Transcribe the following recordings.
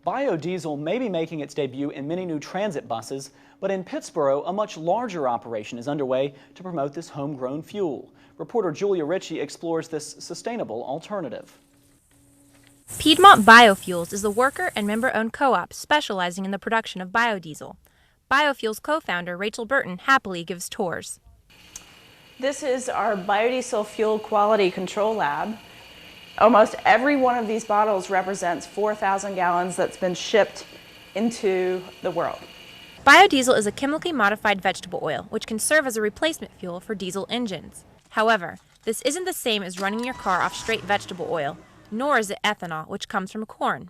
Biodiesel may be making its debut in many new transit buses, but in Pittsboro, a much larger operation is underway to promote this homegrown fuel. Reporter Julia explores this sustainable alternative. Piedmont Biofuels is a worker and member-owned co-op specializing in the production of biodiesel. Biofuels co-founder Rachel Burton happily gives tours. This is our biodiesel fuel quality control lab. Almost every one of these bottles represents 4,000 gallons that's been shipped into the world. Biodiesel is a chemically modified vegetable oil, which can serve as a replacement fuel for diesel engines. However, this isn't the same as running your car off straight vegetable oil, nor is it ethanol, which comes from corn.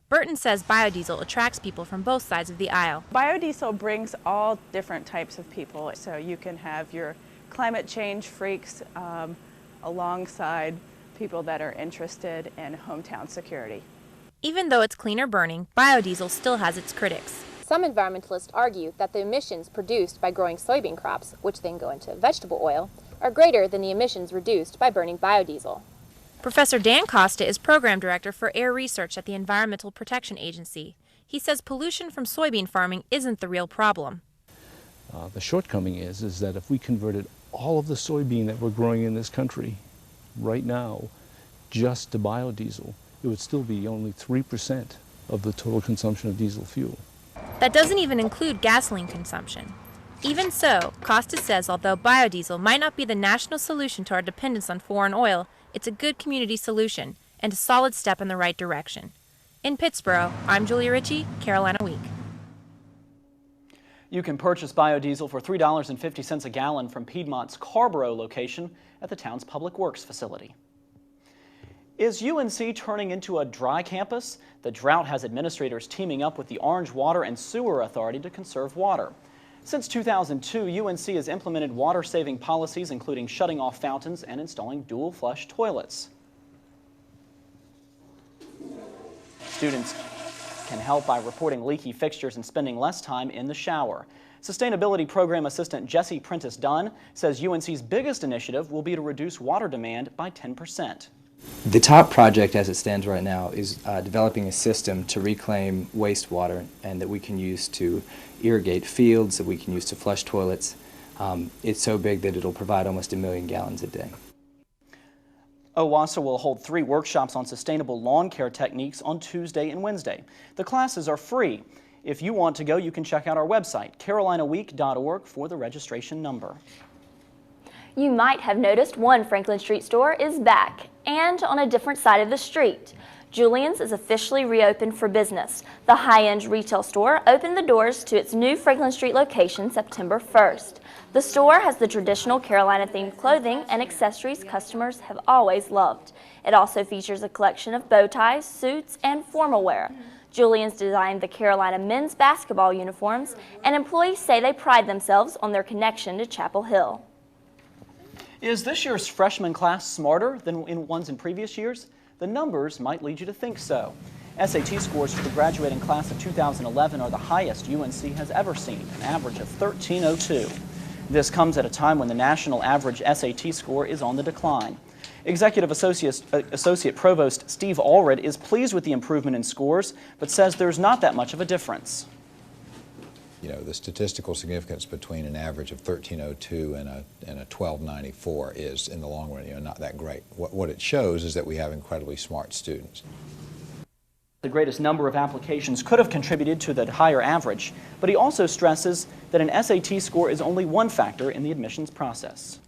Burton says biodiesel attracts people from both sides of the aisle. Biodiesel brings all different types of people, so you can have your climate change freaks alongside people that are interested in hometown security. Even though it's cleaner burning, biodiesel still has its critics. Some environmentalists argue that the emissions produced by growing soybean crops, which then go into vegetable oil, are greater than the emissions reduced by burning biodiesel. Professor Dan Costa is program director for air research at the Environmental Protection Agency. He says pollution from soybean farming isn't the real problem. The shortcoming is that if we converted all of the soybean that we're growing in this country right now just to biodiesel, it would still be only 3% of the total consumption of diesel fuel. That doesn't even include gasoline consumption. Even so, Costa says although biodiesel might not be the national solution to our dependence on foreign oil, it's a good community solution and a solid step in the right direction. In Pittsboro, I'm Julia Ritchie, Carolina Week. You can purchase biodiesel for $3.50 a gallon from Piedmont's Carborough location at the town's Public Works facility. Is UNC turning into a dry campus? The Drought has administrators teaming up with the Orange Water and Sewer Authority to conserve water. Since 2002, UNC has implemented water-saving policies, including shutting off fountains and installing dual-flush toilets. Students can help by reporting leaky fixtures and spending less time in the shower. Sustainability Program Assistant Jesse Prentice-Dunn says UNC's biggest initiative will be to reduce water demand by 10%. The top project as it stands right now is developing a system to reclaim wastewater and that we can use to irrigate fields, that we can use to flush toilets. It's so big that it'll provide almost 1 million gallons a day. OWASA will hold 3 workshops on sustainable lawn care techniques on Tuesday and Wednesday. The classes are free. If you want to go, you can check out our website, carolinaweek.org, for the registration number. You might have noticed one Franklin Street store is back and on a different side of the street. Julian's is officially reopened for business. The high-end retail store opened the doors to its new Franklin Street location September 1st. The store has the traditional Carolina-themed clothing and accessories customers have always loved. It also features a collection of bow ties, suits, and formal wear. Julian's designed the Carolina men's basketball uniforms, and employees say they pride themselves on their connection to Chapel Hill. Is this year's freshman class smarter than ones in previous years? The numbers might lead you to think so. SAT scores for the graduating class of 2011 are the highest UNC has ever seen, an average of 1302. This comes at a time when the national average SAT score is on the decline. Executive Associate Provost Steve Allred is pleased with the improvement in scores, but says there's not that much of a difference. You know, the statistical significance between an average of 1302 and a 1294 is, in the long run, you know, not that great. What it shows is that we have incredibly smart students. The greatest number of applications could have contributed to the higher average, but he also stresses that an SAT score is only one factor in the admissions process.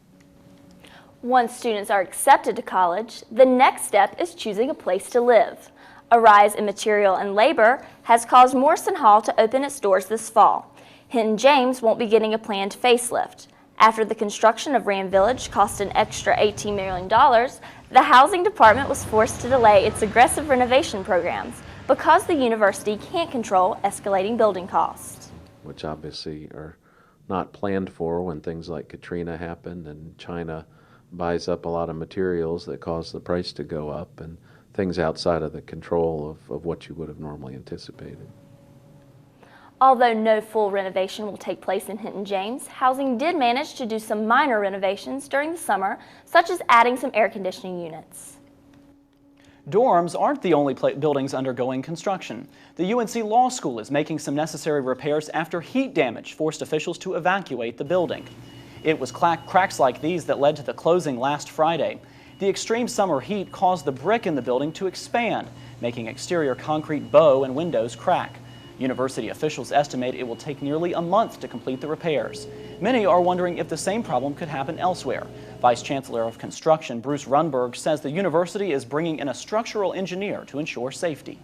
Once students are accepted to college, the next step is choosing a place to live. A rise in material and labor has caused Morrison Hall to open its doors this fall. Hinton James won't be getting a planned facelift. After the construction of Ram Village cost an extra $18 million, the housing department was forced to delay its aggressive renovation programs because the university can't control escalating building costs. Which obviously are not planned for when things like Katrina happened and China buys up a lot of materials that cause the price to go up, and things outside of the control of what you would have normally anticipated. Although no full renovation will take place in Hinton James, housing did manage to do some minor renovations during the summer, such as adding some air conditioning units. Dorms aren't the only buildings undergoing construction. The UNC Law School is making some necessary repairs after heat damage forced officials to evacuate the building. It was cracks like these that led to the closing last Friday. The extreme summer heat caused the brick in the building to expand, making exterior concrete bow and windows crack. University officials estimate it will take nearly a month to complete the repairs. Many are wondering if the same problem could happen elsewhere. Vice Chancellor of Construction Bruce Runberg says the university is bringing in a structural engineer to ensure safety.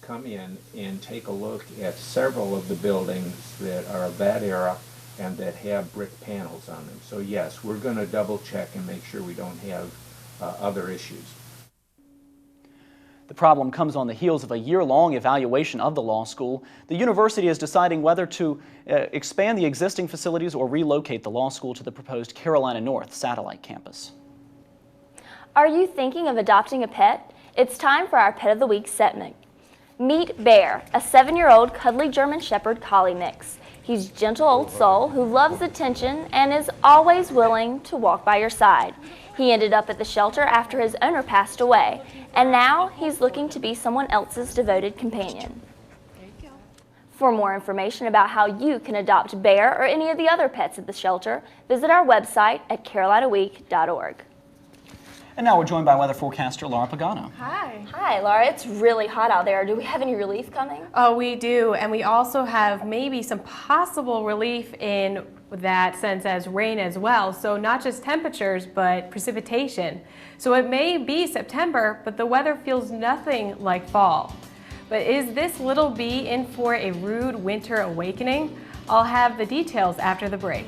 Come in and take a look at several of the buildings that are of that era and that have brick panels on them. So yes, we're going to double check and make sure we don't have other issues. The problem comes on the heels of a year-long evaluation of the law school. The university is deciding whether to expand the existing facilities or relocate the law school to the proposed Carolina North satellite campus. Are you thinking of adopting a pet? It's time for our Pet of the Week segment. Meet Bear, a 7-year-old cuddly German Shepherd Collie mix. He's a gentle old soul who loves attention and is always willing to walk by your side. He ended up at the shelter after his owner passed away, and now he's looking to be someone else's devoted companion. For more information about how you can adopt Bear or any of the other pets at the shelter, visit our website at carolinaweek.org. And now we're joined by weather forecaster Laura Pagano. Hi. Hi, Laura. It's really hot out there. Do we have any relief coming? Oh, we do, and we also have maybe some possible relief in that sense as rain as well. So not just temperatures, but precipitation. So it may be September, but the weather feels nothing like fall. But is this little bee in for a rude winter awakening? I'll have the details after the break.